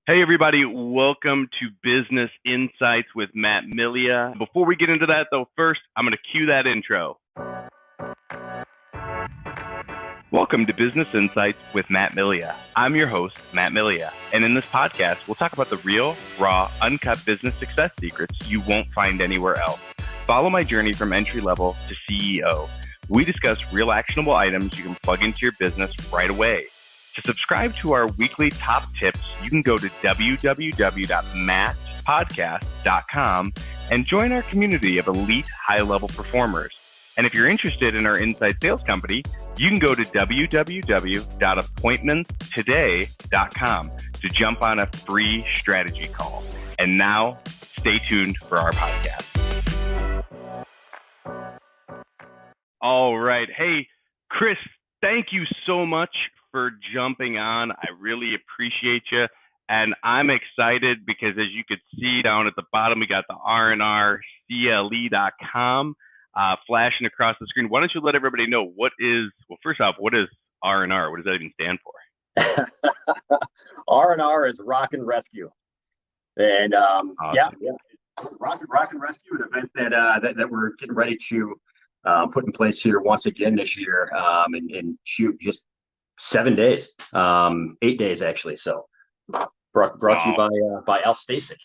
Hey everybody, welcome to Business Insights with Matt Milia. Before we get into that though, first I'm going to cue that intro. Welcome to Business Insights with Matt Milia. I'm your host, Matt Milia, and in this podcast, we'll talk about the real, raw, uncut business success secrets you won't find anywhere else. Follow my journey from entry level to CEO. We discuss real actionable items you can plug into your business right away. To subscribe to our weekly top tips, you can go to www.mattpodcast.com and join our community of elite high-level performers. And if you're interested in our inside sales company, you can go to www.appointmentstoday.com to jump on a free strategy call. And now, stay tuned for our podcast. All right. Hey, Chris, thank you so much for jumping on. I really appreciate you. And I'm excited because as you could see down at the bottom, we got the rnrcle.com flashing across the screen. Why don't you let everybody know first off, what is R&R? What does that even stand for? R&R is Rock and Rescue. And Awesome. yeah. Rock and Rescue, an event that we're getting ready to put in place here once again this year, and shoot just 7 days, 8 days actually. So brought to you by Al Stasic.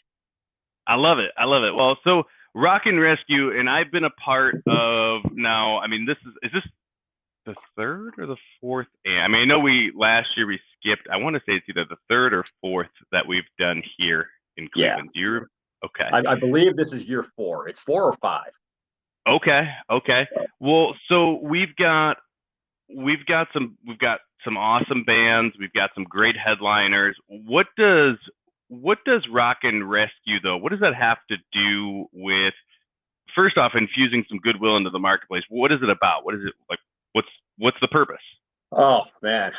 I love it. Well, so Rock and Rescue, and I've been a part of now. I mean, is this the third or the fourth? I mean, I know last year we skipped. I want to say it's either the third or fourth that we've done here in Cleveland. Yeah. Do you? Okay. I believe this is year 4. It's 4 or 5. Okay. Well, so we've got some awesome bands. We've got some great headliners. What does Rock and Rescue though? What does that have to do with, first off, infusing some goodwill into the marketplace? What is it about? What is it like? What's the purpose? Oh man,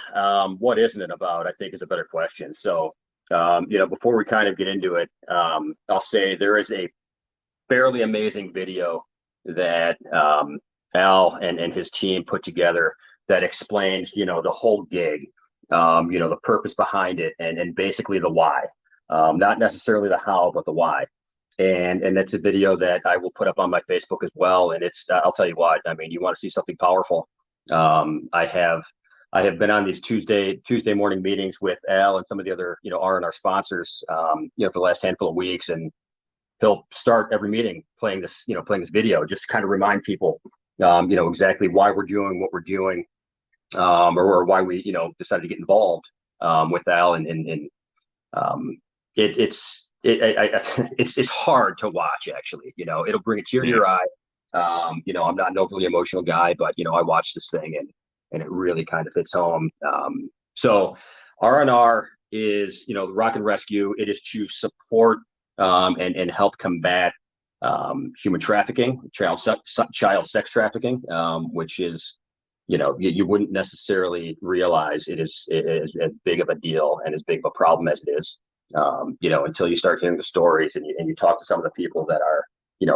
what isn't it about? I think is a better question. So, before we kind of get into it, I'll say there is a fairly amazing video that Al and his team put together that explains, the whole gig, the purpose behind it, and basically the why, not necessarily the how, but the why. And that's a video that I will put up on my Facebook as well. And it's, I'll tell you what, I mean, you want to see something powerful. I have been on these Tuesday morning meetings with Al and some of the other, R&R sponsors, for the last handful of weeks, and he'll start every meeting playing this video, just to kind of remind people, exactly why we're doing what we're doing, or why we, decided to get involved with Al, and it's hard to watch actually. It'll bring a tear to your eye. I'm not an overly emotional guy, but I watched this thing and it really kind of hits home. So R&R is, the Rock and Rescue. It is to support and help combat human trafficking, child sex trafficking, which is, you wouldn't necessarily realize it is as big of a deal and as big of a problem as it is, until you start hearing the stories and you talk to some of the people that are,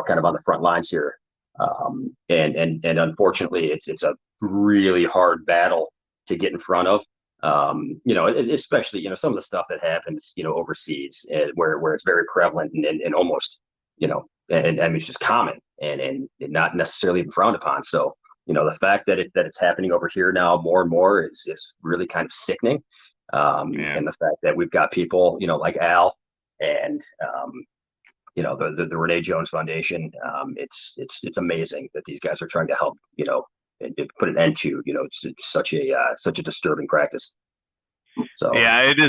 kind of on the front lines here. And unfortunately, it's a really hard battle to get in front of. Especially, some of the stuff that happens, overseas, where it's very prevalent and almost, and I mean, it's just common and not necessarily even frowned upon. So, the fact that it's happening over here now more and more is really kind of sickening. And the fact that we've got people, like Al and, the Renee Jones Foundation, it's amazing that these guys are trying to help, and put an end to, it's such a disturbing practice. So yeah, it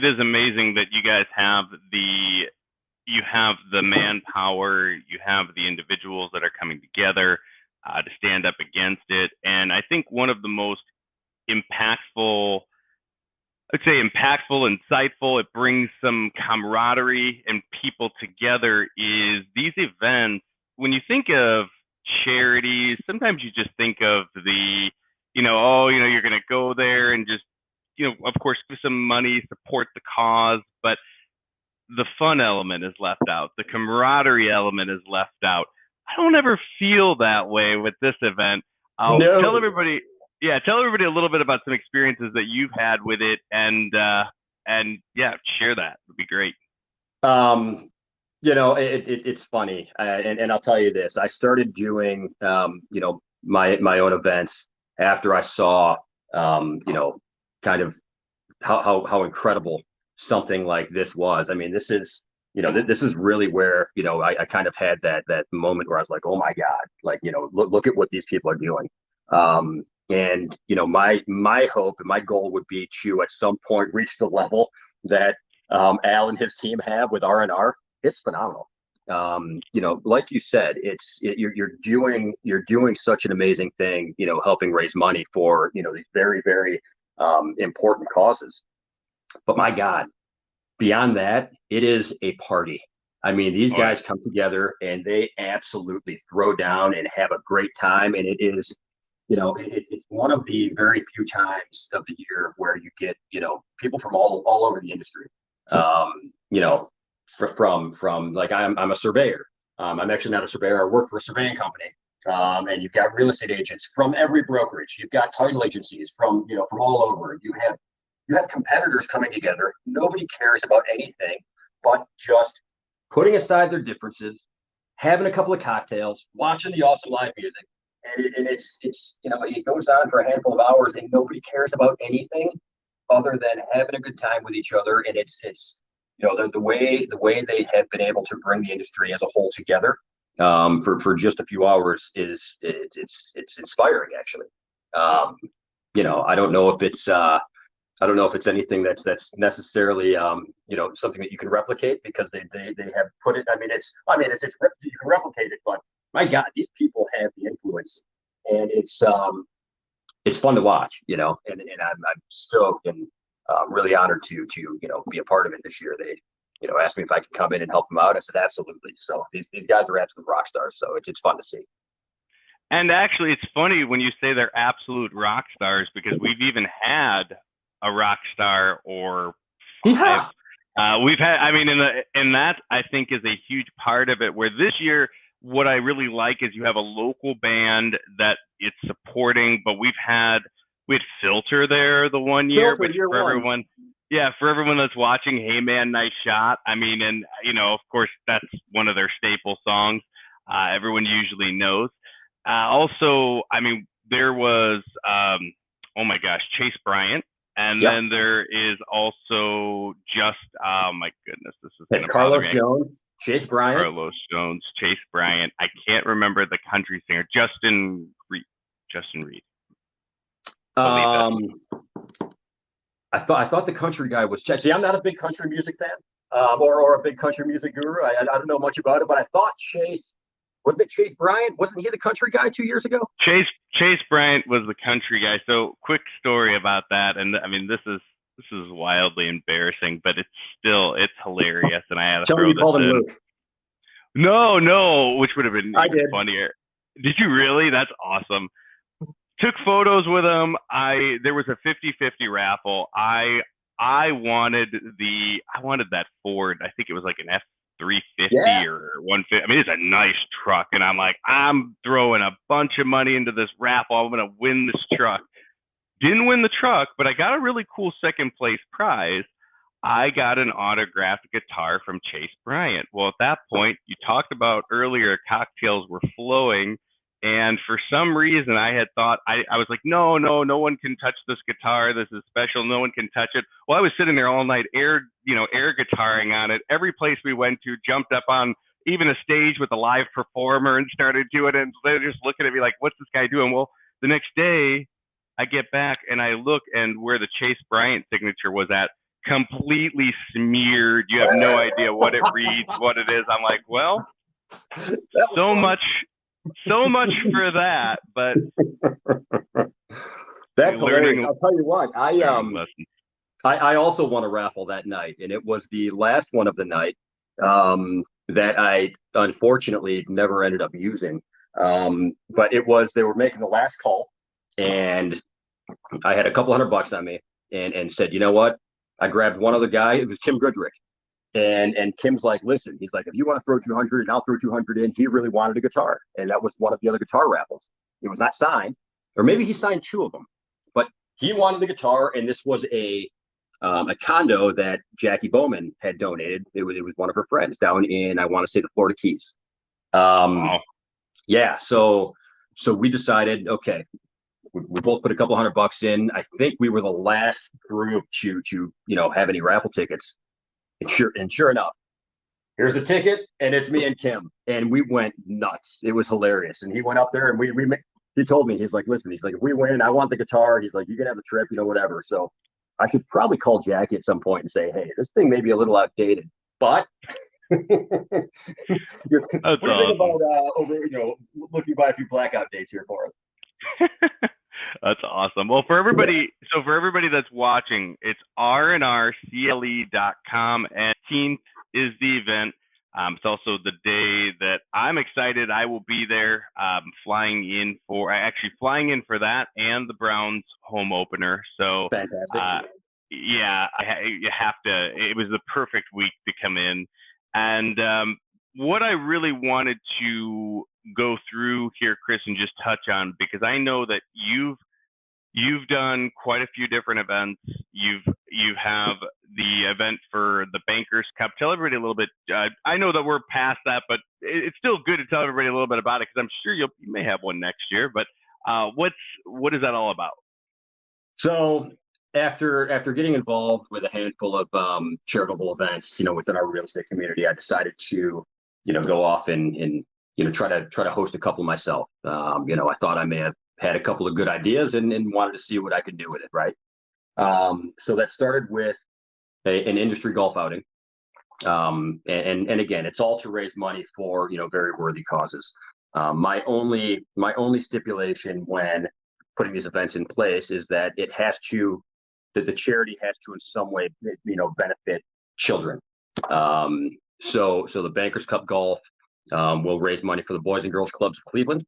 is amazing that you guys have the manpower, you have the individuals that are coming together to stand up against it. And I think one of the most impactful, insightful, it brings some camaraderie and people together, is these events. When you think of charities, sometimes you just think of the, you're going to go there and just, of course, give some money, support the cause, but the fun element is left out. The camaraderie element is left out. I don't ever feel that way with this event. Tell everybody a little bit about some experiences that you've had with it, and and yeah, share that. It'd be great. It's funny, and I'll tell you this. I started doing, my own events after I saw, kind of how incredible something like this was. I mean, this is, this is really where, I kind of had that moment where I was like, oh my God, like, look at what these people are doing. And my hope and my goal would be to at some point reach the level that Al and his team have with R&R. It's phenomenal. Like you said, you're doing such an amazing thing, helping raise money for, these very, very important causes. But my God, beyond that, it is a party. I mean, these guys come together and they absolutely throw down and have a great time. And it is, it's one of the very few times of the year where you get, people from all over the industry. From like I'm a surveyor. I'm actually not a surveyor. I work for a surveying company. And you've got real estate agents from every brokerage. You've got title agencies from all over. You have competitors coming together. Nobody cares about anything but just putting aside their differences, having a couple of cocktails, watching the awesome live music. And it's it goes on for a handful of hours and nobody cares about anything other than having a good time with each other. And it's the way they have been able to bring the industry as a whole together for just a few hours it's inspiring, actually. I don't know if it's anything that's necessarily something that you can replicate, because they have put it. I mean, you can replicate it, but my God, these people have the influence, and it's fun to watch, and I'm stoked and really honored to be a part of it this year. They asked me if I could come in and help them out. I said absolutely. So these guys are absolute rock stars. So it's fun to see. And actually, it's funny when you say they're absolute rock stars, because we've even had a rock star or five. Yeah. We've had, I mean, and that I think is a huge part of it, where this year, what I really like is you have a local band that it's supporting, but we had Filter there the one year, which for everyone, for everyone that's watching, hey man, nice shot. I mean, and of course that's one of their staple songs. Everyone usually knows. Also, I mean, there was, oh my gosh, Chase Bryant. And then there is also oh my goodness, this is going to bother me. Jones, Chase Bryant. Carlos Jones, Chase Bryant. I can't remember the country singer. Justin Reed. I thought the country guy was Chase. See, I'm not a big country music fan, or a big country music guru. I don't know much about it, but I thought Chase. Wasn't it Chase Bryant? Wasn't he the country guy 2 years ago? Chase Bryant was the country guy. So quick story about that. And I mean, this is wildly embarrassing, but it's hilarious. And I had to throw this in. Luke. No, which would have been even funnier. Did you really? That's awesome. Took photos with him. There was a 50-50 raffle. I wanted that Ford. I think it was like an F-350 or 150. I mean, it's a nice truck, and I'm like, I'm throwing a bunch of money into this raffle. I'm gonna win this truck. Didn't win the truck, but I got a really cool second place prize. I got an autographed guitar from Chase Bryant. Well, at that point, you talked about earlier, cocktails were flowing. And for some reason, I had thought, I was like, no one can touch this guitar. This is special. No one can touch it. Well, I was sitting there all night, air guitaring on it. Every place we went to, jumped up on even a stage with a live performer and started doing it. And they're just looking at me like, what's this guy doing? Well, the next day, I get back and I look, and where the Chase Bryant signature was at, completely smeared. You have no idea what it reads, what it is. I'm like, well, so much for that, but that's hilarious. I'll tell you what, I also won a raffle that night, and it was the last one of the night that I unfortunately never ended up using. But they were making the last call, and I had a couple $100 on me, and said, you know what? I grabbed one other guy. It was Kim Goodrick. And Kim's like, listen, he's like, if you want to throw 200 and I'll throw 200 in. He really wanted a guitar. And that was one of the other guitar raffles. It was not signed, or maybe he signed two of them, but he wanted the guitar. And this was a a condo that Jackie Bowman had donated. It was one of her friends down in, I want to say, the Florida Keys. Wow. Yeah, so we decided, okay, we both put a couple $100 in. I think we were the last group to have any raffle tickets. And sure enough, here's a ticket, and it's me and Kim, and we went nuts. It was hilarious. And he went up there, and he told me, he's like, listen, he's like, if we win, I want the guitar. He's like, you can have the trip, whatever. So I should probably call Jackie at some point and say, hey, this thing may be a little outdated, but what do you think about looking by a few blackout dates here for us? That's awesome. Well, for everybody that's watching, it's rnrcle.com, and 18th is the event. It's also the day that I'm excited. I will be there, flying in for that and the Browns home opener. So, fantastic. Yeah, you have to. It was the perfect week to come in, and what I really wanted to go through here, Chris, and just touch on, because I know that you've done quite a few different events. You have the event for the Bankers Cup. Tell everybody a little bit. I know that we're past that, but it's still good to tell everybody a little bit about it, because I'm sure you may have one next year. But what is that all about? So after getting involved with a handful of charitable events, within our real estate community, I decided to go off and try to host a couple myself. I thought I may have had a couple of good ideas and wanted to see what I could do with it, right? So that started with an industry golf outing. And again, it's all to raise money for, very worthy causes. My only stipulation when putting these events in place is that the charity has to in some way, benefit children. So the Bankers Cup Golf will raise money for the Boys and Girls Clubs of Cleveland.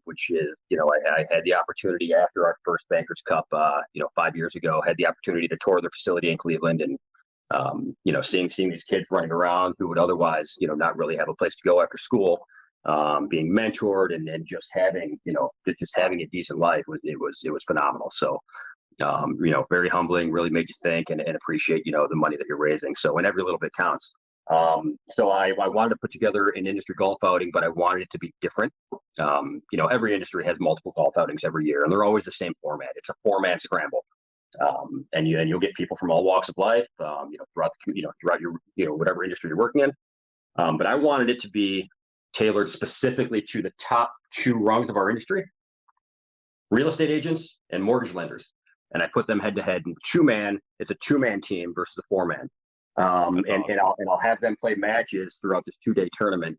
Which is, I had the opportunity after our first Bankers Cup, 5 years ago, had the opportunity to tour their facility in Cleveland, and, seeing these kids running around who would otherwise, not really have a place to go after school, being mentored and just having, just having a decent life it was phenomenal. So, very humbling, really made you think and appreciate, the money that you're raising. So, and every little bit counts. So I wanted to put together an industry golf outing, but I wanted it to be different. Every industry has multiple golf outings every year, and they're always the same format. It's a 4-man scramble. And you'll get people from all walks of life, throughout your, whatever industry you're working in. But I wanted it to be tailored specifically to the top 2 rungs of our industry: real estate agents and mortgage lenders. And I put them head to head in 2-man. It's a 2-man team versus a 4-man. And I'll have them play matches throughout this 2-day tournament,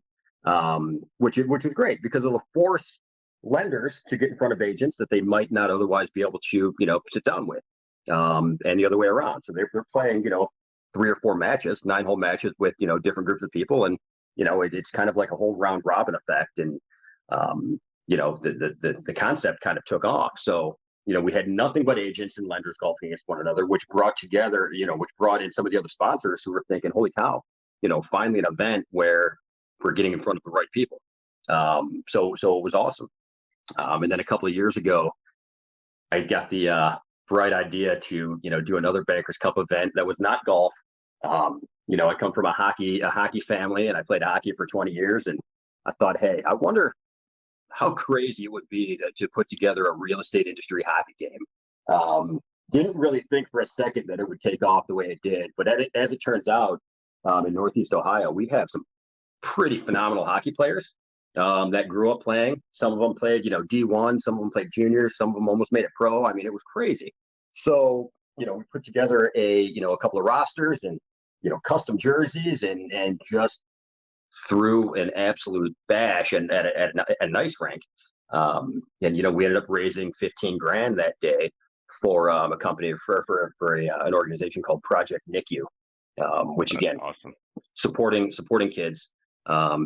which is great, because it'll force lenders to get in front of agents that they might not otherwise be able to, sit down with, and the other way around. So they're playing, 3 or 4 matches, 9-hole matches with, different groups of people, and it's kind of like a whole round robin effect, and the concept kind of took off. So we had nothing but agents and lenders golfing against one another, which brought in some of the other sponsors who were thinking, holy cow, finally an event where we're getting in front of the right people. So it was awesome. And then a couple of years ago, I got the bright idea to, do another Bankers Cup event that was not golf. I come from a hockey family, and I played hockey for 20 years. And I thought, hey, I wonder how crazy it would be to put together a real estate industry hockey game. Didn't really think for a second that it would take off the way it did, but as it turns out, in Northeast Ohio, we have some pretty phenomenal hockey players that grew up playing. Some of them played, D1, some of them played juniors, some of them almost made it pro. I mean, it was crazy. So, we put together a couple of rosters and, custom jerseys and just threw an absolute bash and at a nice rank. And we ended up raising $15,000 that day for a company for an organization called Project NICU, which again, awesome. supporting kids,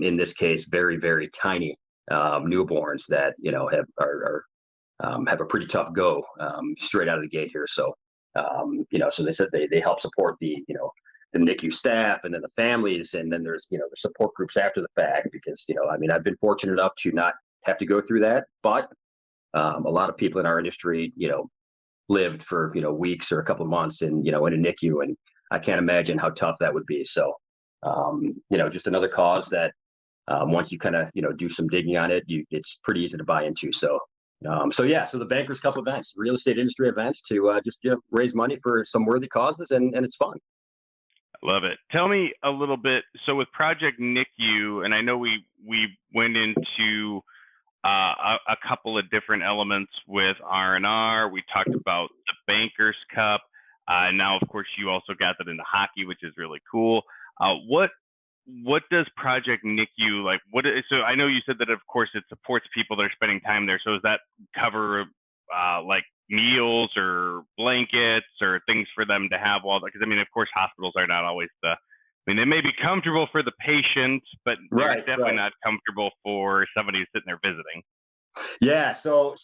in this case very, very tiny newborns that have a pretty tough go straight out of the gate here. So so they said they help support the NICU staff, and then the families, and then there's the support groups after the fact, because I've been fortunate enough to not have to go through that, but a lot of people in our industry lived for, weeks or a couple of months in a NICU, and I can't imagine how tough that would be. So, just another cause that once you kind of, do some digging on it, it's pretty easy to buy into. So, so the Bankers Cup events, real estate industry events to just raise money for some worthy causes, and it's fun. Love it. Tell me a little bit. So with Project NICU, and I know we went into a couple of different elements with R&R. We talked about the Bankers Cup. Now, of course, you also got that into hockey, which is really cool. What does Project NICU like? So I know you said that, of course, it supports people that are spending time there. So does that cover like meals or blankets or things for them to have while? Because of course, hospitals are not always they may be comfortable for the patient, but they're definitely not comfortable for somebody who's sitting there visiting. Yeah, so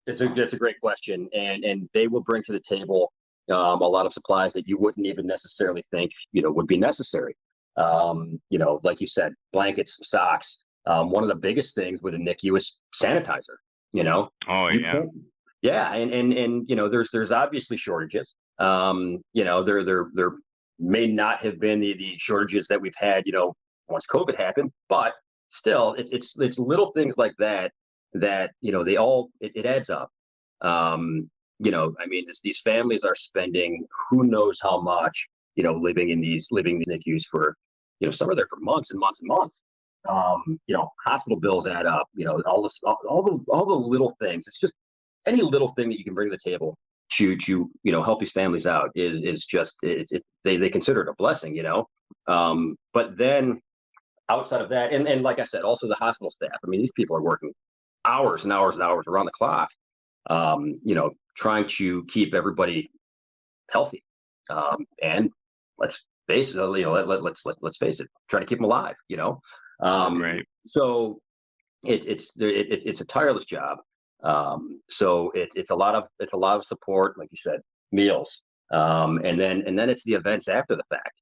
it's a great question, and they will bring to the table a lot of supplies that you wouldn't even necessarily think would be necessary. Like you said, blankets, socks. One of the biggest things with a NICU is sanitizer. Oh yeah. Yeah, and there's obviously shortages. There may not have been the shortages that we've had, once COVID happened, but still, it's little things like that it adds up. These families are spending who knows how much, living in these NICUs for, some are there for months and months and months. Hospital bills add up. All the little things. It's just any little thing that you can bring to the table to help these families out is just they consider it a blessing. But then outside of that, and like I said, also the hospital staff. These people are working hours and hours and hours around the clock. Trying to keep everybody healthy, and let's face it, let's face it, try to keep them alive. Right. So it's a tireless job. So it's a lot of support, like you said, meals, and then it's the events after the fact.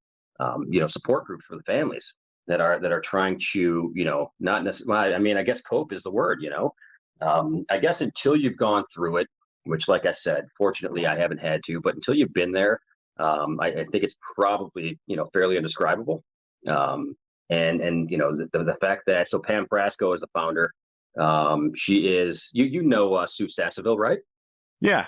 Support groups for the families that are trying to not necessarily. I guess cope is the word. I guess until you've gone through it, which, like I said, fortunately I haven't had to, but until you've been there, I think it's probably fairly indescribable. And the fact that Pam Frasco is the founder. She is Sue Sasseville, right? Yeah.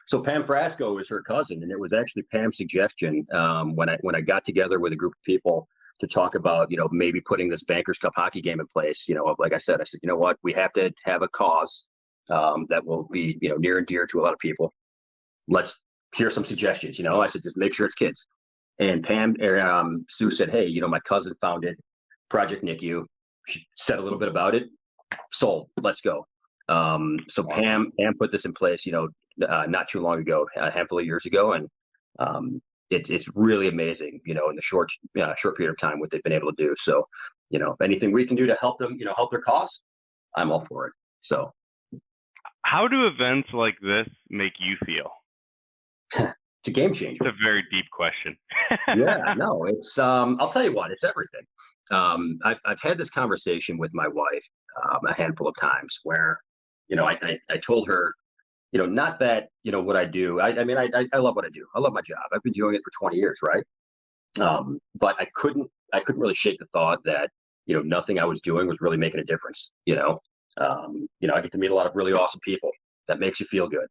So Pam Frasco is her cousin, and it was actually Pam's suggestion when I got together with a group of people to talk about maybe putting this Bankers Cup hockey game in place. Like I said, you know what, we have to have a cause that will be near and dear to a lot of people. Let's hear some suggestions. I said, just make sure it's kids. And Sue said, hey, my cousin founded Project NICU. She said a little bit about it. Sold. Let's go. So Pam put this in place, not too long ago, a handful of years ago, and it's really amazing, in the short period of time what they've been able to do. So, if anything we can do to help them, help their cause, I'm all for it. So, how do events like this make you feel? It's a game changer. It's a very deep question. Yeah, no, it's I'll tell you what, it's everything. I've had this conversation with my wife a handful of times where, I told her, not that, what I do. I love what I do. I love my job. I've been doing it for 20 years, right? But I couldn't really shake the thought that, nothing I was doing was really making a difference. I get to meet a lot of really awesome people. That makes you feel good.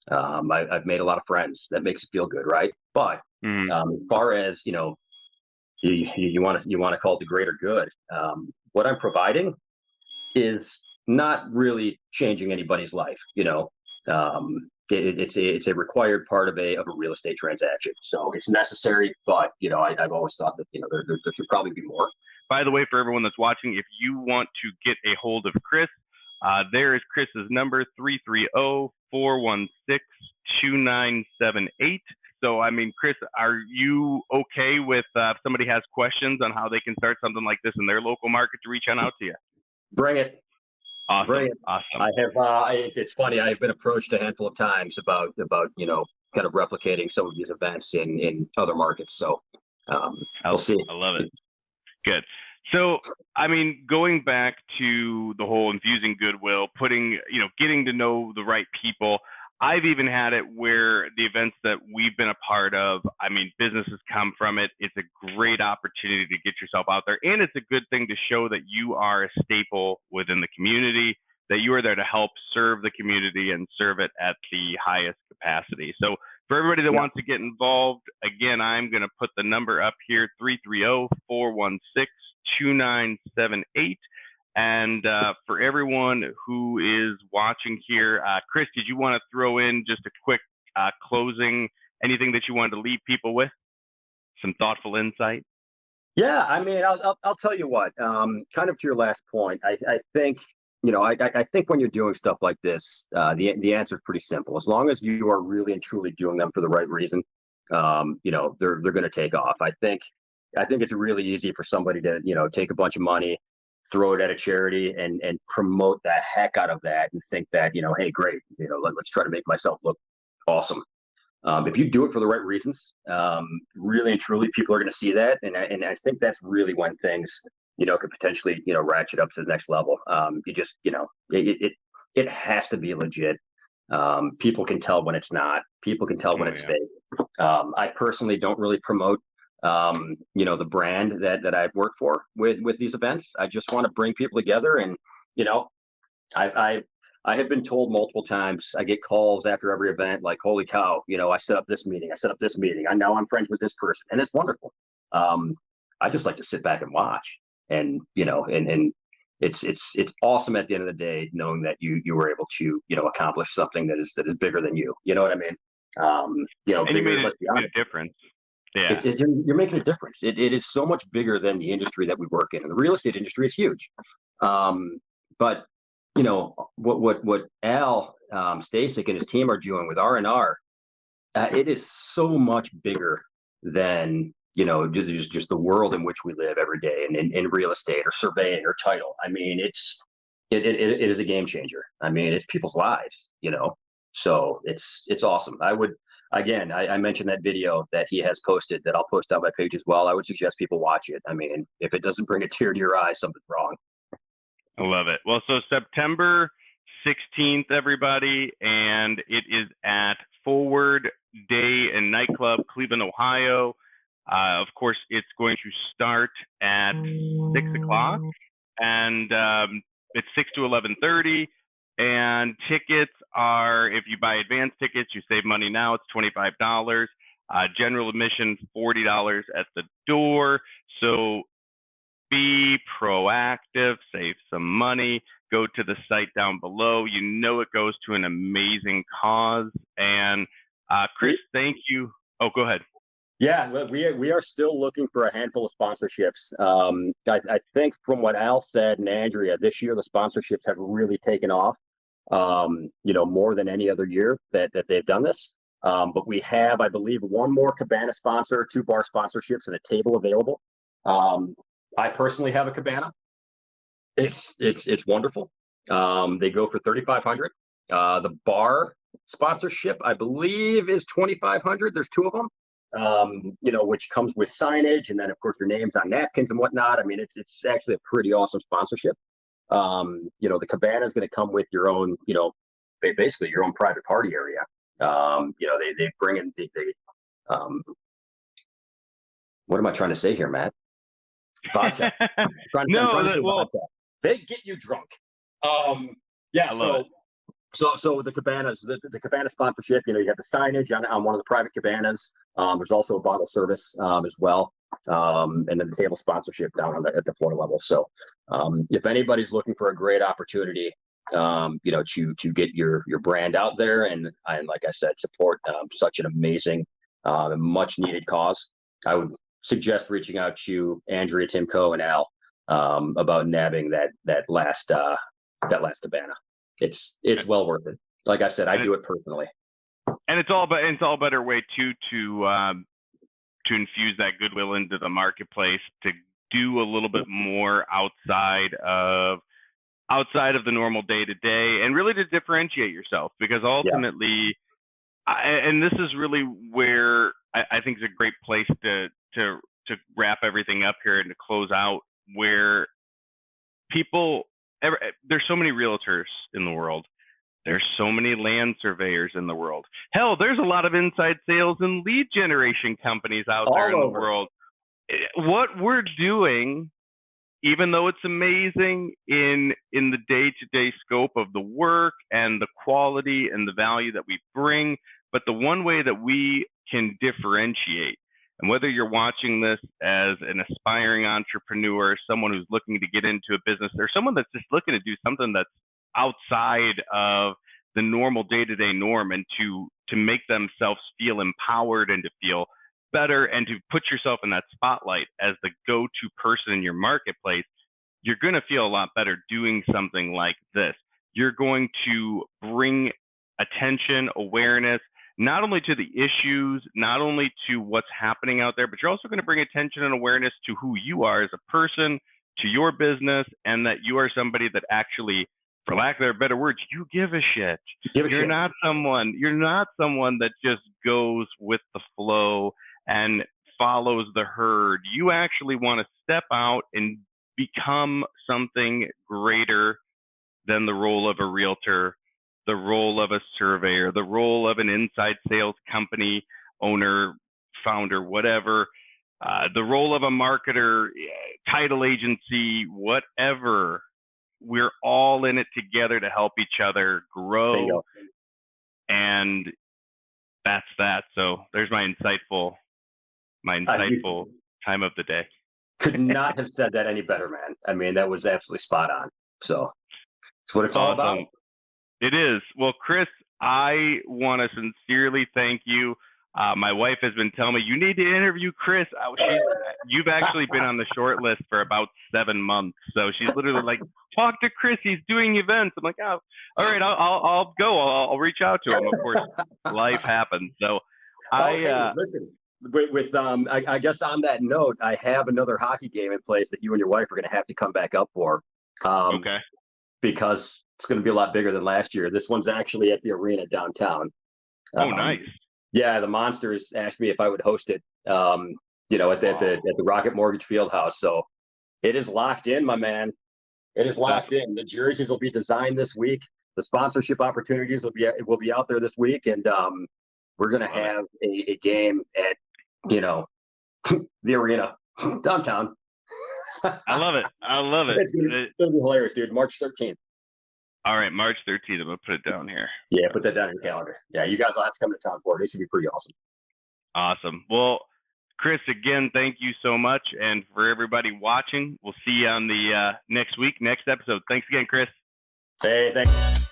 I've made a lot of friends. That makes you feel good, right? But as far as you want to call it the greater good, what I'm providing is not really changing anybody's life. It's a required part of a real estate transaction. So it's necessary, but I've always thought that there should probably be more. By the way, for everyone that's watching, if you want to get a hold of Chris, there is Chris's number, 330-416-2978. So, Chris, are you okay with if somebody has questions on how they can start something like this in their local market to reach out to you? Bring it. Awesome. Bring it. Awesome. I have. It's funny. I've been approached a handful of times about kind of replicating some of these events in other markets. So we'll see. I love it. Good. So, going back to the whole infusing goodwill, getting to know the right people, I've even had it where the events that we've been a part of, I mean, businesses come from it. It's a great opportunity to get yourself out there. And it's a good thing to show that you are a staple within the community, that you are there to help serve the community and serve it at the highest capacity. So for everybody that wants to get involved, again, I'm going to put the number up here, 330-416-2978. And for everyone who is watching here, Chris, did you want to throw in just a quick closing, anything that you wanted to leave people with? Some thoughtful insight? Yeah, I mean, I'll tell you what, kind of to your last point, I think, I think when you're doing stuff like this, the answer is pretty simple. As long as you are really and truly doing them for the right reason, they're going to take off. I think it's really easy for somebody to, take a bunch of money, throw it at a charity and promote the heck out of that and think that, hey, great, let's try to make myself look awesome. If you do it for the right reasons, really and truly, people are going to see that. And I think that's really when things, could potentially, ratchet up to the next level. You just, it has to be legit. People can tell when it's not. People can tell when it's fake. I personally don't really promote the brand that I've worked for with these events. I just want to bring people together. And, I have been told multiple times, I get calls after every event, like, holy cow, I set up this meeting. And now I'm friends with this person. And it's wonderful. I just like to sit back and watch and, and it's awesome at the end of the day, knowing that you were able to, accomplish something that is bigger than you. You know what I mean? And you made a difference. Yeah. You're making a difference. It is so much bigger than the industry that we work in. And the real estate industry is huge. But what Al Stasek and his team are doing with R&R, it is so much bigger than, just the world in which we live every day and in real estate or surveying or title. I mean, it is a game changer. I mean, it's people's lives, so it's awesome. I mentioned that video that he has posted that I'll post on my page as well. I would suggest people watch it. I mean, if it doesn't bring a tear to your eye, something's wrong. I love it. Well, so September 16th, everybody, and it is at Forward Day and Nightclub, Cleveland, Ohio. Of course, it's going to start at 6 o'clock, and it's 6 to 11:30. And tickets are, if you buy advance tickets, you save money now. It's $25. General admission, $40 at the door. So be proactive, save some money, go to the site down below. It goes to an amazing cause. And Chris, thank you. Oh, go ahead. Yeah, we are still looking for a handful of sponsorships. I think from what Al said and Andrea, this year the sponsorships have really taken off, more than any other year that they've done this. But we have, I believe, one more cabana sponsor, 2 bar sponsorships, and a table available. I personally have a cabana. It's wonderful. They go for $3,500. The bar sponsorship, I believe, is $2,500. There's 2 of them. Which comes with signage, and then of course your name's on napkins and whatnot. I mean, it's actually a pretty awesome sponsorship. The cabana is going to come with your own, basically your own private party area. They bring in what am I trying to say here, Matt? Vodka. I'm trying to say vodka. They get you drunk. So the cabanas, the cabana sponsorship, you have the signage on one of the private cabanas. There's also a bottle service as well, and then the table sponsorship down at the floor level. So if anybody's looking for a great opportunity, to get your brand out there and like I said, support such an amazing, much needed cause, I would suggest reaching out to Andrea, Timko, and Al about nabbing that last cabana. It's well worth it. Like I said, I do it personally. And it's all a better way to infuse that goodwill into the marketplace, to do a little bit more outside of the normal day to day, and really to differentiate yourself, because ultimately, and this is really where I think is a great place to wrap everything up here and to close out, where there's so many realtors in the world, There's so many land surveyors in the world. Hell, there's a lot of inside sales and lead generation companies out there in the world. What we're doing, even though it's amazing in the day-to-day scope of the work and the quality and the value that we bring, but the one way that we can differentiate, and whether you're watching this as an aspiring entrepreneur, someone who's looking to get into a business, or someone that's just looking to do something that's outside of the normal day-to-day norm, and to make themselves feel empowered and to feel better and to put yourself in that spotlight as the go-to person in your marketplace, you're going to feel a lot better doing something like this. You're going to bring attention, awareness, not only to the issues, not only to what's happening out there, but you're also going to bring attention and awareness to who you are as a person, to your business, and that you are somebody that actually, for lack of better words, you give a shit. You're not someone that just goes with the flow and follows the herd. You actually want to step out and become something greater than the role of a realtor, the role of a surveyor, the role of an inside sales company owner, founder, whatever, the role of a marketer, title agency, whatever. We're all in it together to help each other grow. And that's that. So there's my insightful time of the day. Could not have said that any better, man. I mean, that was absolutely spot on. So it's what it's all about. It is. Well, Chris, I want to sincerely thank you. My wife has been telling me, you need to interview Chris. You've actually been on the short list for about 7 months. So she's literally like, talk to Chris. He's doing events. I'm like, oh, all right, I'll go. I'll reach out to him. Of course, life happens. So listen, I guess on that note, I have another hockey game in place that you and your wife are going to have to come back up for. Okay. Because it's going to be a lot bigger than last year. This one's actually at the arena downtown. Oh, nice. Yeah, the Monsters asked me if I would host it, at the Rocket Mortgage Fieldhouse. So it is locked in, my man. It is locked in. The jerseys will be designed this week. The sponsorship opportunities will be out there this week, and we're going to have a game at the arena downtown. I love it. It's going to be hilarious, dude. March 13th. All right, March 13th. I'm going to put it down here. Yeah, put that down in your calendar. Yeah, you guys will have to come to town for it. It should be pretty awesome. Awesome. Well, Chris, again, thank you so much. And for everybody watching, we'll see you on the next week, next episode. Thanks again, Chris. Hey, thanks.